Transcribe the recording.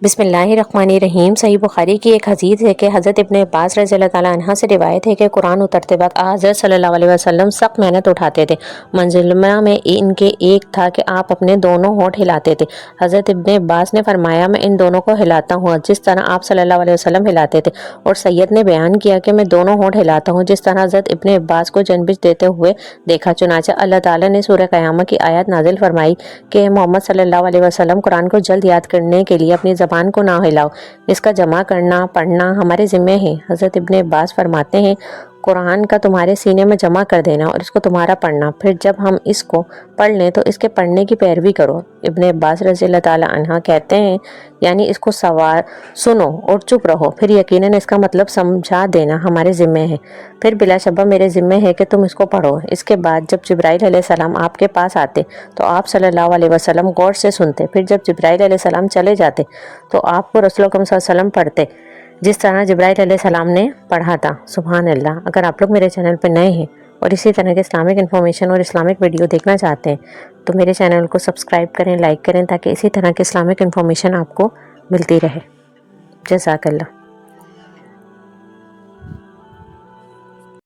بسم اللہ الرحمن الرحیم۔ صحیح بخاری کی ایک حدیث ہے کہ حضرت ابن عباس رضی اللہ تعالیٰ عنہ سے روایت ہے کہ قرآن اترتے وقت حضرت صلی اللہ علیہ وسلم سخت محنت اٹھاتے تھے۔ منظمہ میں ان کے ایک تھا کہ آپ اپنے دونوں ہونٹ ہلاتے تھے۔ حضرت ابن عباس نے فرمایا میں ان دونوں کو ہلاتا ہوں جس طرح آپ صلی اللہ علیہ وسلم ہلاتے تھے، اور سید نے بیان کیا کہ میں دونوں ہونٹ ہلاتا ہوں جس طرح حضرت ابن عباس کو جنبش دیتے ہوئے دیکھا۔ چنانچہ اللہ تعالیٰ نے سورہ قیامہ کی آیت نازل فرمائی کہ محمد صلی اللہ علیہ وسلم قرآن کو جلد یاد کرنے کے لیے اپنی زبان کو نہ ہلاؤ، اس کا جمع کرنا پڑھنا ہمارے ذمہ ہے۔ حضرت ابن عباس فرماتے ہیں قرآن کا تمہارے سینے میں جمع کر دینا اور اس کو تمہارا پڑھنا، پھر جب ہم اس کو پڑھ لیں تو اس کے پڑھنے کی پیروی کرو۔ ابن عباس رضی اللہ تعالیٰ عنہ کہتے ہیں یعنی اس کو سنو اور چپ رہو، پھر یقیناً اس کا مطلب سمجھا دینا ہمارے ذمہ ہے، پھر بلا شبہ میرے ذمہ ہے کہ تم اس کو پڑھو۔ اس کے بعد جب جبرائیل علیہ السلام آپ کے پاس آتے تو آپ صلی اللہ علیہ وسلم غور سے سنتے، پھر جب جبرائیل علیہ السلام چلے جاتے تو آپ کو رسول اکرم صلی اللہ علیہ وسلم پڑھتے جس طرح جبرائیل علیہ السلام نے پڑھا تھا۔ سبحان اللہ۔ اگر آپ لوگ میرے چینل پہ نئے ہیں اور اسی طرح کے اسلامک انفارمیشن اور اسلامک ویڈیو دیکھنا چاہتے ہیں تو میرے چینل کو سبسکرائب کریں، لائک کریں، تاکہ اسی طرح کے اسلامک انفارمیشن آپ کو ملتی رہے۔ جزاک اللہ۔